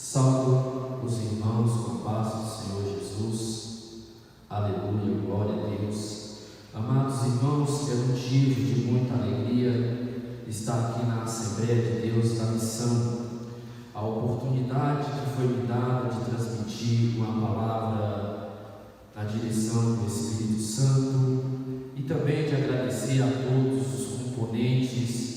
Salve os irmãos com a paz do Senhor Jesus. Aleluia, glória a Deus. Amados irmãos, é um motivo de muita alegria estar aqui na Assembleia de Deus da Missão. A oportunidade que foi me dada de transmitir uma palavra na direção do Espírito Santo e também de agradecer a todos os componentes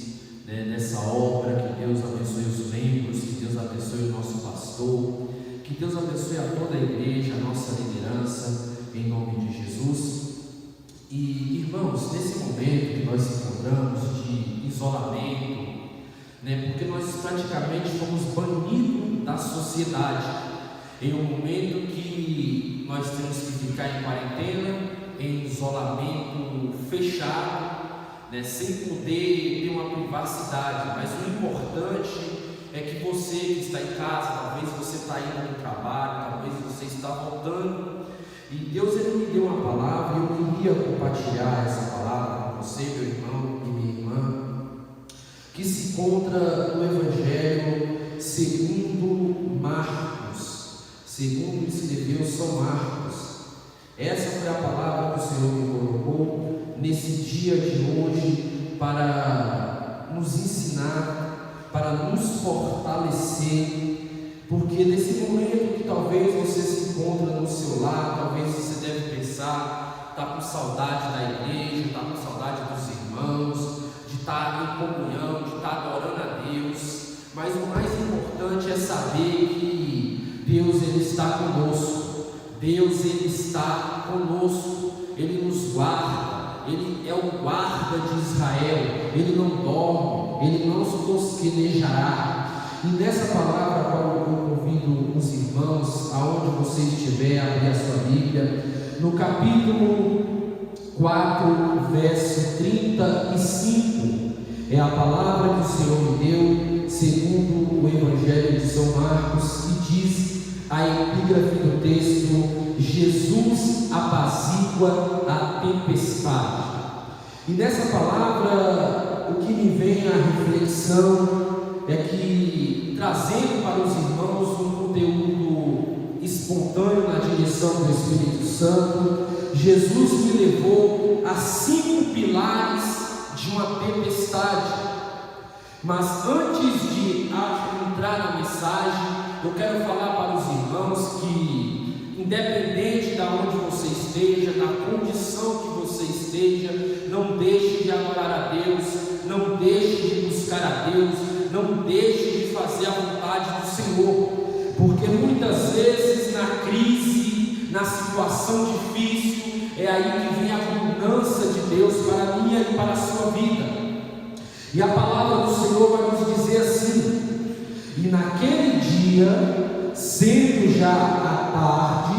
nessa obra. Que Deus abençoe os membros, que Deus abençoe o nosso pastor, que Deus abençoe a toda a igreja, a nossa liderança, em nome de Jesus. E irmãos, nesse momento que nós encontramos de isolamento, porque nós praticamente fomos banidos da sociedade, em um momento que nós temos que ficar em quarentena, em isolamento fechado, sem poder ter uma privacidade. Mas o importante é que você que está em casa, talvez você está indo no trabalho, talvez você está voltando, e Deus ele me deu uma palavra, e eu queria compartilhar essa palavra com você, meu irmão e minha irmã, que se encontra no Evangelho segundo Marcos, segundo escreveu São Marcos. Essa foi a palavra que o Senhor me colocou nesse dia de hoje para nos ensinar, para nos fortalecer, porque nesse momento que talvez você se encontra no seu lar, talvez você deve pensar, está com saudade da igreja, está com saudade dos irmãos, de estar em comunhão, de estar adorando a Deus, mas o mais importante é saber que Deus ele está conosco. Deus ele está conosco, Ele nos guarda, Ele é o guarda de Israel, Ele não dorme, Ele não se tosquenejará. E nessa palavra, qual eu convido os irmãos, aonde você estiver, a abrir a sua Bíblia, no capítulo 4, verso 35, é a palavra que o Senhor me deu, segundo o Evangelho de São Marcos, que diz a epígrafe do texto: Jesus apazigua a tempestade. E nessa palavra, o que me vem à reflexão é que, trazendo para os irmãos um conteúdo espontâneo na direção do Espírito Santo, Jesus me levou a 5 pilares de uma tempestade. Mas antes de entrar na mensagem, eu quero falar para os irmãos que, independente de onde você esteja, da condição que você esteja, não deixe de adorar a Deus, não deixe de buscar a Deus, não deixe de fazer a vontade do Senhor, porque muitas vezes na crise, na situação difícil, é aí que vem a abundância de Deus para a minha e para a sua vida. E a palavra do Senhor vai nos dizer assim: e naquele dia, sendo já a tarde,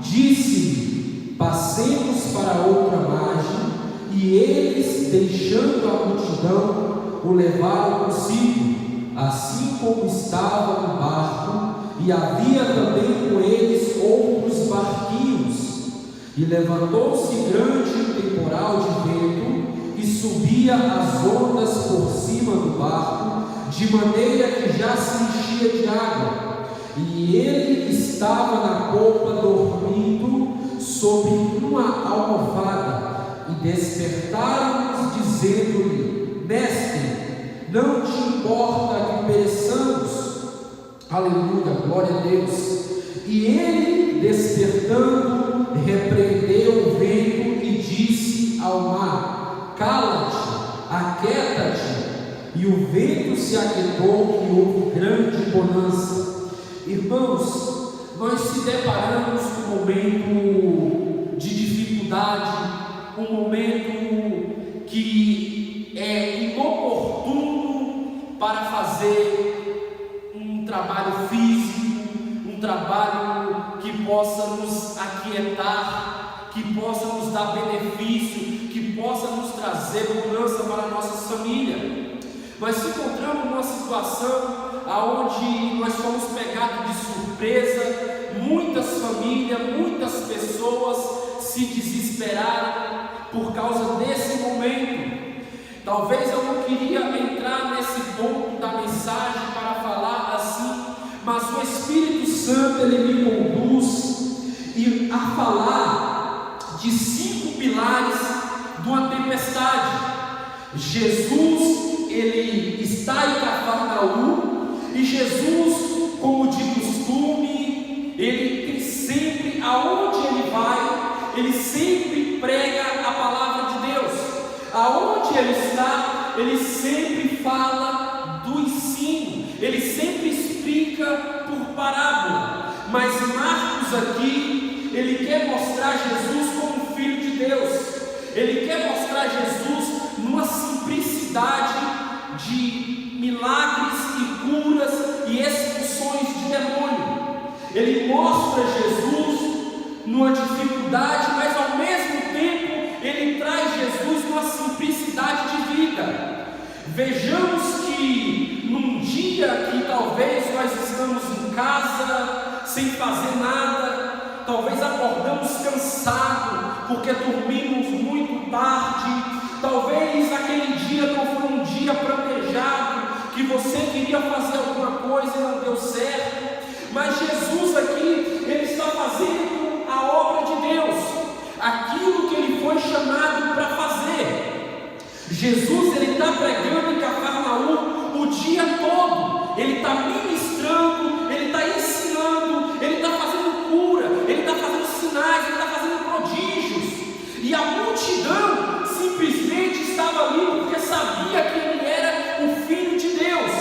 disse-lhe: passemos para outra margem. E eles, deixando a multidão, o levaram consigo, assim como estava no barco, e havia também com eles outros barquinhos. E levantou-se grande temporal de vento, e subia as ondas por cima do barco, de maneira que já se enchia de água, e ele estava na polpa dormindo sob uma almofada. E despertaram-nos, dizendo-lhe: Mestre, não te importa que pereçamos? Aleluia, glória a Deus. E ele, despertando, repreendeu o vento e disse ao mar: Cala-te, aquieta-te. E o vento se aquietou e houve grande bonança. Irmãos, nós se deparamos com um momento de dificuldade, um momento que é inoportuno para fazer um trabalho físico, um trabalho que possa nos aquietar, que possa nos dar benefício, que possa nos trazer bonança para nossas famílias. Nós se encontramos numa situação onde nós fomos pegados de surpresa. Muitas famílias, muitas pessoas se desesperaram por causa desse momento. Talvez eu não queria entrar nesse ponto da mensagem para falar assim, mas o Espírito Santo ele me conduz a falar de 5 pilares de uma tempestade. Jesus, ele está em Cafarnaum, e Jesus, como de costume, ele tem sempre, aonde ele vai, ele sempre prega a palavra de Deus. Aonde ele está, ele sempre fala do ensino, ele sempre explica por parábola. Mas Marcos aqui, ele quer mostrar Jesus como Filho de Deus, ele quer mostrar Jesus numa simplicidade de milagres e curas e expulsões de demônio. Ele mostra Jesus numa dificuldade, mas ao mesmo tempo ele traz Jesus numa simplicidade de vida. Vejamos que num dia que talvez nós estamos em casa sem fazer nada, talvez acordamos cansados porque dormimos muito tarde, talvez aquele dia não foi um dia planejado, que você queria fazer alguma coisa e não deu certo, mas Jesus aqui, ele está fazendo a obra de Deus, aquilo que ele foi chamado para fazer. Jesus, ele está pregando em Cafarnaum o dia todo, ele está ministrando, ele está ensinando, ele está fazendo cura, ele está fazendo sinais, ele está fazendo prodígios, e a multidão simplesmente estava ali porque sabia que ele era o Filho de Deus.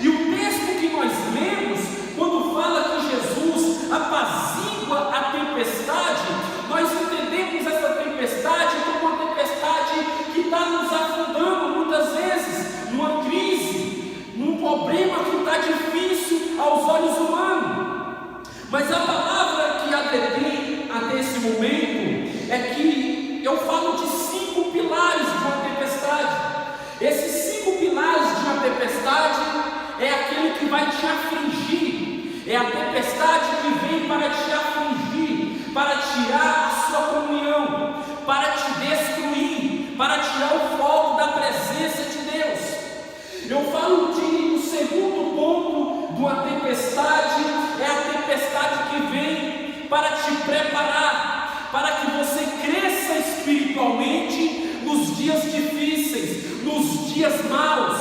E o texto que nós lemos, quando fala que Jesus apazigua a tempestade, nós entendemos essa tempestade como uma tempestade que está nos afundando muitas vezes, numa crise, num problema que está difícil aos olhos humanos. Mas a palavra que adretém até esse momento é que eu falo de 5 pilares de uma tempestade. Esses 5 pilares de uma tempestade é aquele que vai te afligir, é a tempestade que vem para te afligir, para tirar a sua comunhão, para te destruir, para tirar o foco da presença de Deus. Eu falo de o segundo ponto de uma tempestade, é a tempestade que vem para te preparar, para que você cresça espiritualmente nos dias difíceis, nos dias maus.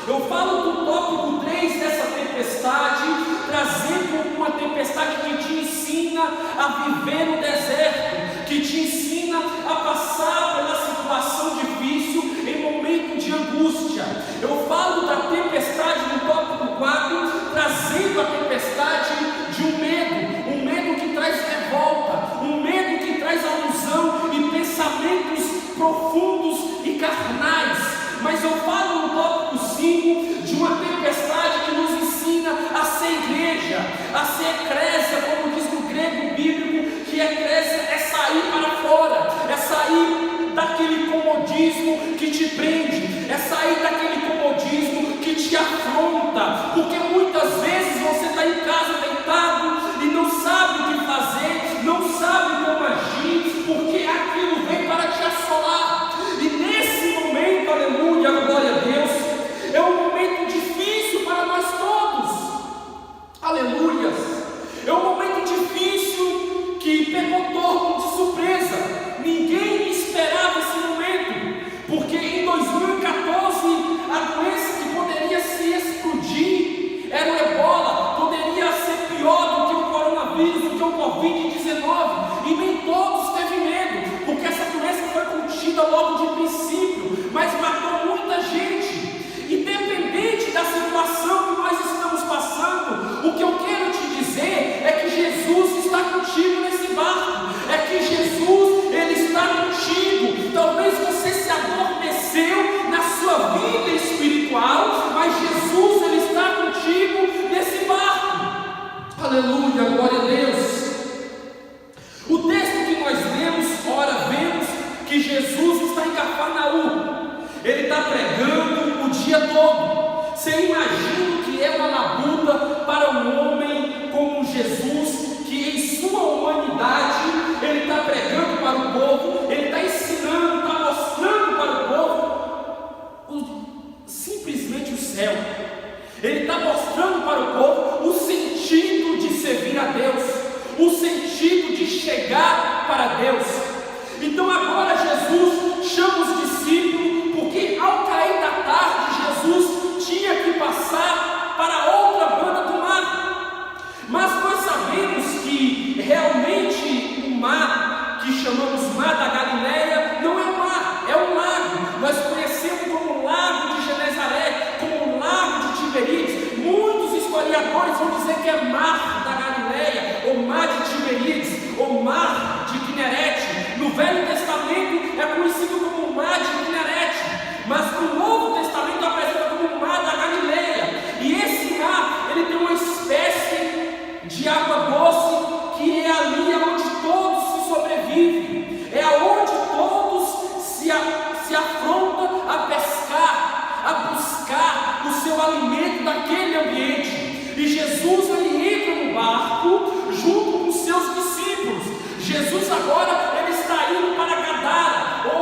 Eu falo do tópico 3 dessa tempestade, trazendo uma tempestade que te ensina a viver no deserto, que te ensina a passar pela situação difícil em momento de angústia. Eu falo da tempestade no tópico 4, trazendo a tempestade de um medo que traz revolta, um medo que traz alusão e pensamentos profundos e carnais. Mas eu falo no tópico 5 de uma tempestade que nos ensina para Deus. Então agora Jesus chama os discípulos, porque ao cair da tarde Jesus tinha que passar para a outra banda do mar. Mas nós sabemos que realmente o mar, que chamamos Mar da Galileia, não é um mar, é um lago. Nós conhecemos como o Lago de Genezaré, como o Lago de Tiberíades. Muitos historiadores vão dizer que é Mar da Galileia, ou Mar de Tiberíades, ou Mar de Quinerete. No Velho Testamento é conhecido como Mar de Quinerete, mas no Novo Testamento apresenta como Mar da Galileia. E esse mar, ele tem uma espécie de água doce, que é ali onde todos se sobrevivem, é onde todos se afrontam a pescar, a buscar o seu alimento naquele ambiente. E Jesus, ele entra no barco junto com seus discípulos. Jesus agora, ele está indo para Gadara, ou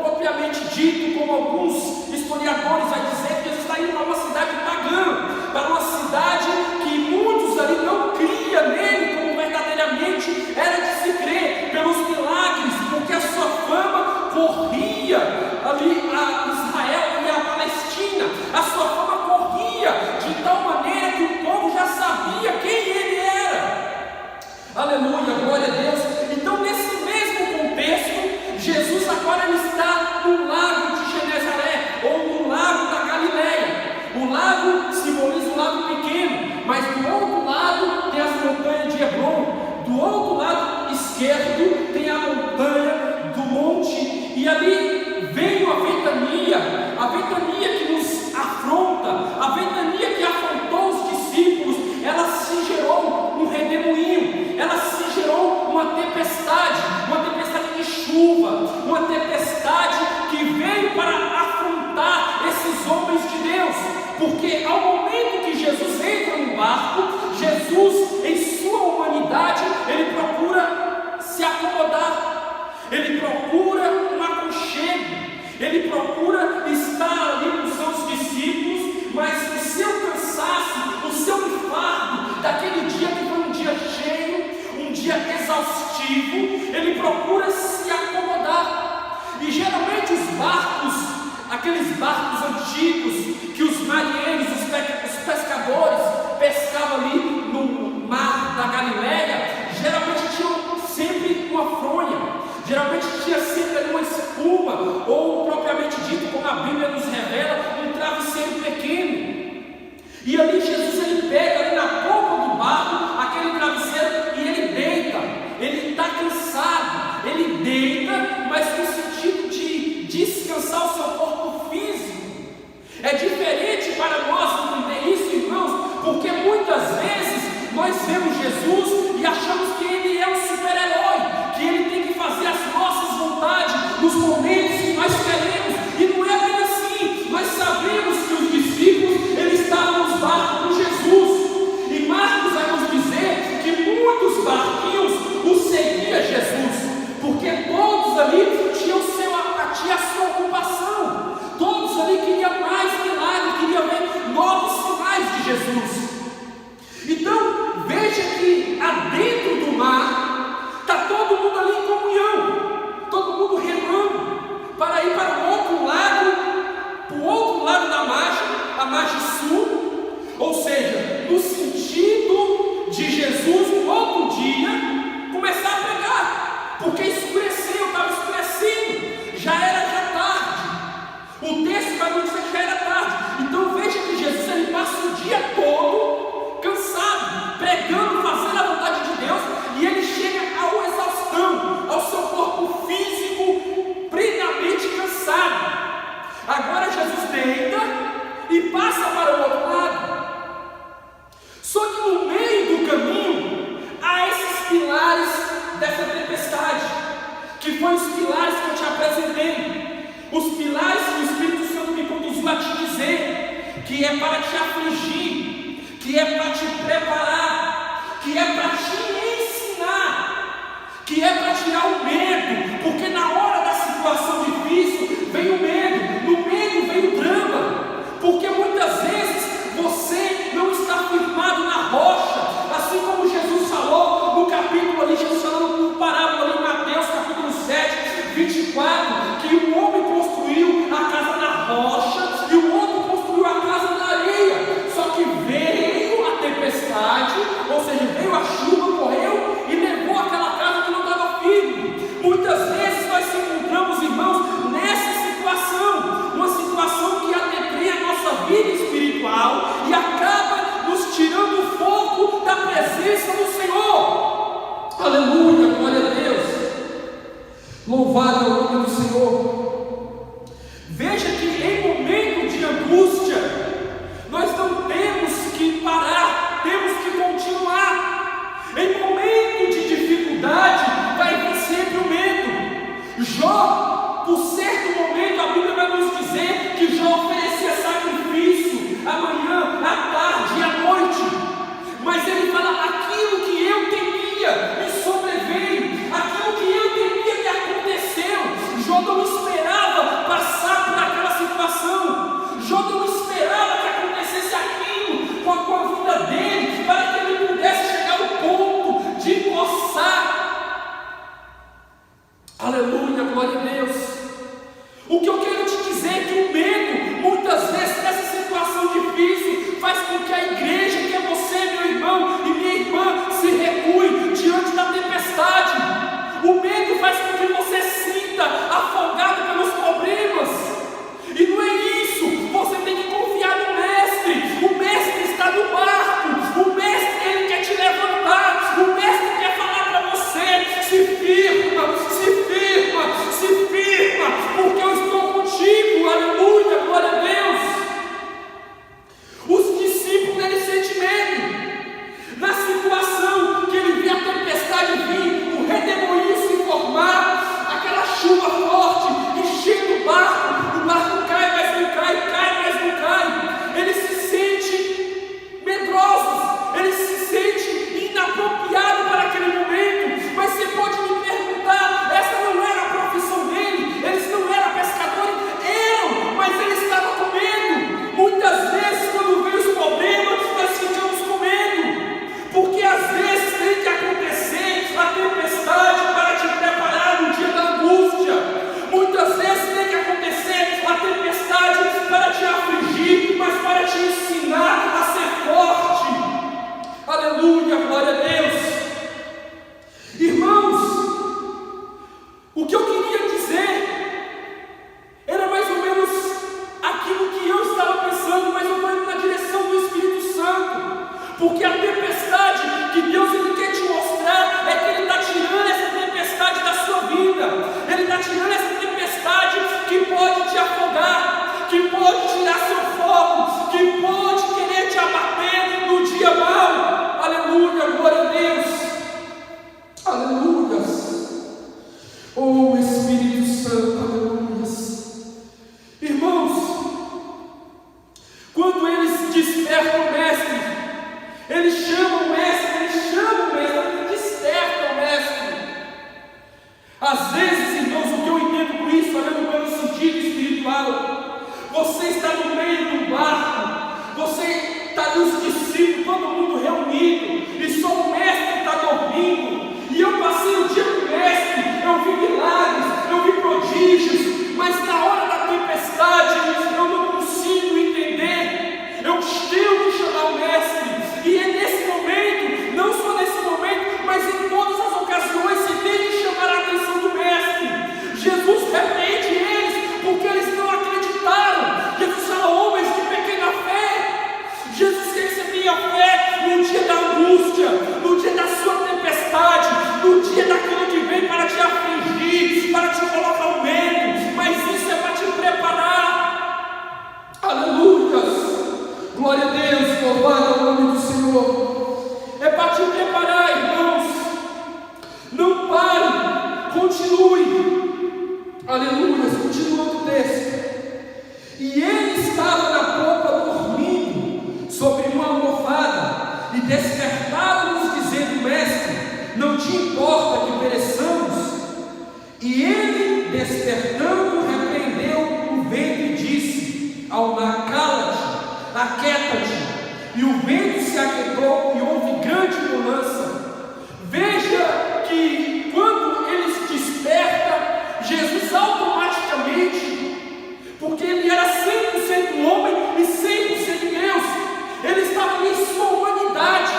propriamente dito, como alguns historiadores vão dizer, que ele está indo para uma cidade pagã, para uma cidade que muitos ali não criam nele como verdadeiramente era de se crer, pelos milagres, porque a sua fama corria ali a Israel e a Palestina. A sua fama corria de tal maneira que o povo já sabia quem ele era. Aleluia, glória a Deus. Então, nesse mesmo contexto, Jesus agora ele está no lago de Genezaré, ou no lago da Galileia. O lago simboliza um lago pequeno, mas do outro lado tem as montanhas de Hebron, do outro lado esquerdo tem a montanha do monte, e ali veio a ventania que nos afronta, a ventania que afrontou os discípulos. Ela se gerou um redemoinho, ela se gerou uma tempestade de chuva, uma tempestade que veio para afrontar esses homens de Deus, porque ao momento que Jesus entra no barco, Jesus, em sua humanidade, ele procura se acomodar, ele procura um aconchego, ele procura estar ali com seus discípulos, mas o seu cansaço, o seu fardo daquele dia que foi um dia cheio, um dia exaustivo, ele procura se acomodar. E geralmente os barcos, aqueles barcos antigos que os marinheiros, os pescadores pescavam ali no mar da Galileia, geralmente tinham sempre uma fronha, geralmente tinha sempre uma espuma, ou propriamente dito, como a Bíblia nos revela, um travesseiro pequeno. E ali Jesus ele pega ali na ponta do barco aquele travesseiro e ele deita. Ele está cansado, ele deita, mas no sentido de descansar o seu corpo físico. É diferente para nós entender isso, irmãos, porque muitas vezes nós vemos Jesus e achamos que ele é um super-herói, que ele tem que fazer as nossas vontades nos momentos que nós queremos, e não é bem assim. Nós sabemos que os discípulos eles estavam nos barcos com Jesus, e Marcos vai nos dizer que muitos barquinhos o seguiam Jesus, porque todos ali tinham a sua ocupação, todos ali queriam mais milagre, queriam ver novos sinais de Jesus. Então veja que adentro do mar está todo mundo ali em comunhão, todo mundo remando para ir para o outro lado da margem, a margem sul, ou seja, no sentido de Jesus no outro dia começar a pregar, porque escureceu, estava escurecendo, já era tarde. O texto vai nos dizer que já era tarde. Então veja que Jesus ele passa o dia todo cansado, pregando, fazendo a vontade de Deus, e ele chega à exaustão, ao seu corpo físico plenamente cansado. Agora Jesus deita e passa para o outro lado. Só que no meio do caminho há esses pilares dessa tempestade, que foram os pilares que eu te apresentei, os pilares que o Espírito Santo me conduziu a te dizer, que é para te afligir, que é para te preparar, que é para te ensinar, que é para tirar o medo, porque na hora da situação difícil vem o medo, no medo vem o drama, porque muitas vezes você não está firmado na rocha, assim como Jesus falou no capítulo ali, Jesus falando por parábola ali em Mateus, tempestade, ou seja, veio a chuva, correu e levou aquela casa que não estava firme. Muitas vezes nós se encontramos, irmãos, nessa situação, uma situação que atetreia a nossa vida espiritual e acaba nos tirando o foco da presença do Senhor. Aleluia, glória a Deus. Louvado é o nome do Senhor. Veja que em momento de angústia, nós não temos que parar, temos que continuar. Em momento de dificuldade, vai vir sempre o medo. Jó, por certo momento, a Bíblia vai nos dizer que Jó oferecia sacrifício amanhã, à tarde e à noite. Mas ele fala: aquilo que eu temia me sobreveio, aquilo que eu temia me aconteceu. Jó não esperava passar por aquela situação. Jó não esperava que acontecesse aquilo com a vida dele, para que ele pudesse chegar ao ponto de coçar. Aleluia, glória a Deus. O que eu quero te dizer é que o medo, muitas vezes nessa situação difícil, faz com que a igreja, que é você, meu irmão e minha irmã, se recue diante da tempestade. O medo faz com que você sinta afogado pelos problemas. E não é isso, você tem que confiar no Mestre. O Mestre está no barco, o Mestre, ele quer te levantar, o Mestre quer falar para você: se firma, se firma, se firma, porque eu estou contigo. Aleluia, glória a Deus. Os discípulos, eles sentem medo. Na situação que ele vê a tempestade vir, o redemoinho se formar, aquela chuva forte enchendo o barco cai, mas não cai, cai, mas não cai. Eles se sentem medrosos, eles se sentem inapropriados para aquele momento. Mas você pode me perguntar: essa não era a profissão dele? Eles não eram pescadores? Eram, mas eles estavam com medo. Muitas vezes, quando vem os problemas, nós ficamos com medo, porque às vezes tem que acontecer a tempestade para te preparar no dia da angústia. Muitas vezes tem que acontecer a tempestade para te afligir, mas para te ensinar a ser forte. Aleluia, glória a Deus. Irmãos, o que eu queria dizer era mais ou menos aquilo que eu estava pensando, mas eu estou indo na direção do Espírito Santo, porque a tempestade que Deus ele quer te mostrar é que Ele está tirando essa tempestade da sua vida. Ele está tirando essa tempestade que pode te afogar, que pode tirar seu foco, que pode querer te abater no dia mau. Aleluia, glória a Deus. Aleluia. Oh Espírito Santo, aleluia. Irmãos, quando eles despertam o Mestre, eles chamam o Mestre, eles despertam o Mestre. Às vezes, irmãos, o que eu entendo com isso, olhando pelo sentido espiritual, você está no meio do barco, você está ali os discípulos, todo mundo reunido, e só o Mestre está dormindo. E eu passei o dia com o Mestre, eu vi milagres, eu vi prodígios, mas na hora da tempestade eu não consigo entender. Eu tenho que chamar o Mestre, e é nesse momento, não só nesse momento, mas em todas as ocasiões, você tem que chamar a atenção do Mestre. Jesus repreende eles, porque eles não acreditaram. Jesus fala: homens de pequena fé. Jesus quer que você tenha fé no dia da angústia, no dia da sua tempestade, no dia daquilo que vem para te afligir, para te colocar o medo, mas isso é para te preparar. Aleluia, glória a Deus, louvado é o nome do Senhor. É para te preparar, irmãos. Não pare, continue. Aleluia, continuando o texto. E ele estava na popa dormindo sobre uma almofada, e despertaram-nos dizendo: Mestre, não te importa que pereçamos? E ele, despertando, repreendeu o vento e disse ao mar: cala-te, aquieta-te. E o vento se aquietou e houve grande bonança. Veja que quando ele se desperta, Jesus automaticamente, porque ele era 100% homem e 100% Deus, ele estava em sua humanidade.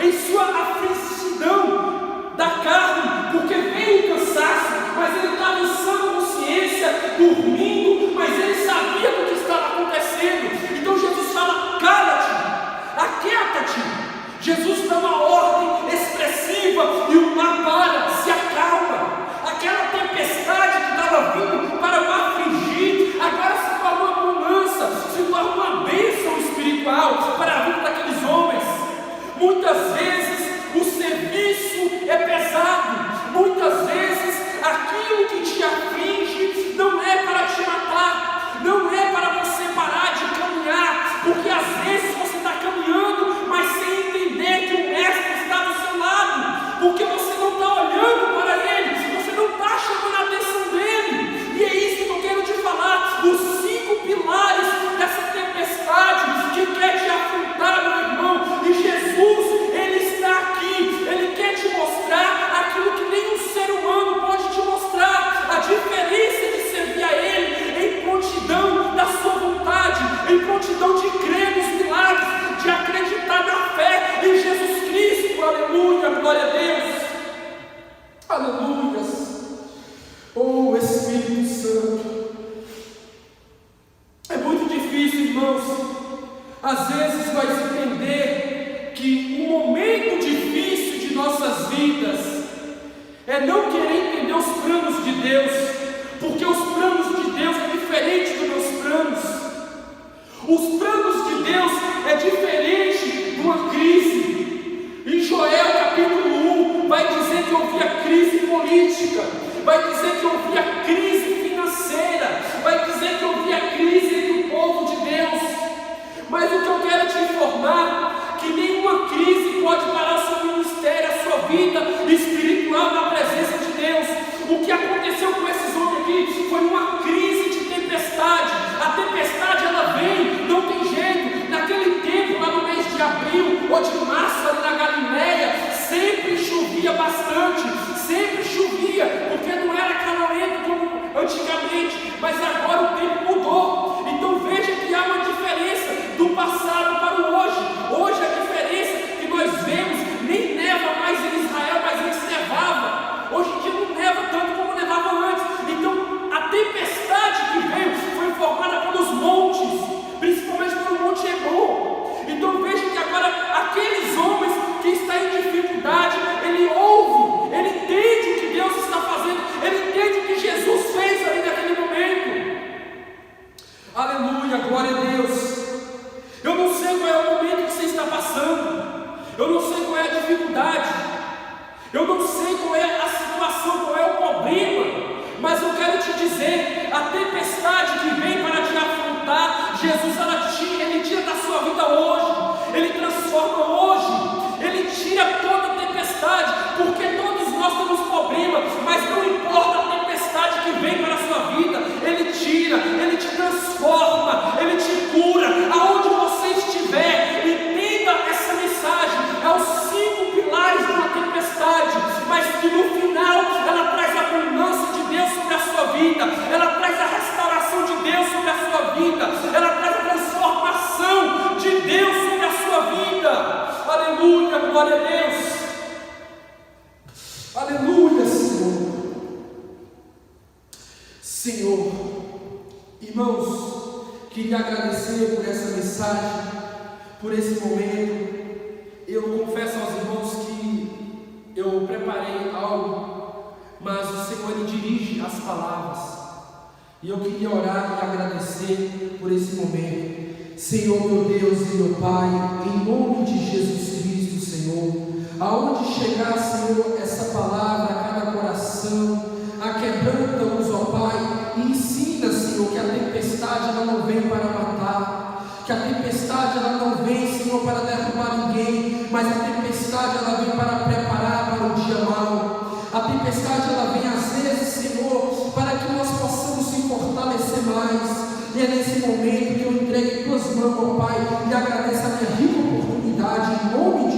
em sua aflição da carne, porque veio o cansaço, mas ele estava em sã consciência, dormindo, mas ele sabia do que estava acontecendo. Então Jesus fala: cala-te, aquieta-te. Jesus dá uma ordem expressiva e o mar para, se acalma. Aquela tempestade que estava vindo para o afligir, agora se torna uma bonança, se torna uma bênção espiritual para a vida daqueles homens. Muitas vezes o serviço é pesado, muitas vezes aquilo que te aflige não é para te matar, não é para você parar de caminhar, porque às vezes você está caminhando, mas sem entender que o Mestre está do seu lado, porque você não está olhando para Ele, você não está chamando a atenção dEle. E é isso que eu quero te falar, os 5 pilares dessa tempestade que quer te afrontar, meu irmão. E Jesus, Ele está aqui, Ele quer te mostrar aquilo que nenhum ser humano pode te mostrar, a diferença de servir a Ele em prontidão da sua vontade, em prontidão de crer nos milagres, de acreditar na fé em Jesus Cristo. Aleluia, glória a Deus, aleluias. Oh Espírito Santo, é muito difícil, irmãos, às vezes nós entender que um momento difícil de nossas vidas é não querer entender os planos de Deus, porque os planos de Deus é diferente dos meus planos. Os planos de Deus é diferente de uma crise. Em Joel capítulo 1 vai dizer que havia crise política, vai dizer que havia crise financeira, vai dizer que havia crise entre o povo de Deus. Mas o que eu quero te informar, que nenhuma crise pode parar o seu ministério, a sua vida espiritual na presença de Deus. O que aconteceu com esses homens aqui foi uma crise de tempestade. A tempestade ela vem, não tem jeito. Naquele tempo, lá no mês de abril ou de março, ali na Galileia, sempre chovia bastante, sempre chovia, porque não era calorento como antigamente, mas agora o tempo mudou. Então veja que há uma diferença do passado para o hoje. Hoje a diferença que nós vemos, nem neva mais em Israel, mas antes nevava. Hoje em dia não neva tanto como nevava antes. Então a tempestade que veio foi formada pelos montes, principalmente pelo Monte Hebron. Então veja que agora aqueles homens que estão em dificuldade, ele ouve, ele entende o que Deus está fazendo, ele entende o que Jesus fez ali naquele momento. Aleluia, glória a Deus. Eu não sei qual é o momento que você está passando, eu não sei qual é a dificuldade, eu não sei qual é a situação, qual é o problema, mas eu quero te dizer, a tempestade que vem para te afrontar, Jesus ele tira da sua vida hoje, ele transforma hoje, ele tira toda a tempestade, porque todos nós temos problemas, mas não importa a tempestade que vem para a sua vida, ele tira, ele te transforma, ele te cura, aonde você estiver. Entenda essa mensagem, é os 5 pilares de uma tempestade, mas que no final ela traz a abundância de Deus sobre a sua vida, ela traz a restauração de Deus sobre a sua vida, ela traz a transformação de Deus sobre a sua vida. Aleluia, glória a Deus, aleluia, Senhor. Senhor, irmãos, queria agradecer por essa mensagem, por esse momento. Eu confesso aos irmãos que eu preparei algo, mas o Senhor ele dirige as palavras, e eu queria orar e agradecer por esse momento. Senhor, meu Deus e meu Pai, em nome de Jesus Cristo, Senhor, aonde chegar, Senhor, essa palavra a cada coração, aquebranta-nos, ó Pai, e ensina, Senhor, que a tempestade ela não vem para matar, que a tempestade ela não vem, Senhor, para derrubar ninguém, mas a tempestade ela vem para preparar para o dia mau. A tempestade ela vem às vezes, Senhor, para que nós possamos se fortalecer mais. E é nesse momento que eu entrego em tuas mãos, ó Pai, e agradeço a minha rica oportunidade, em nome de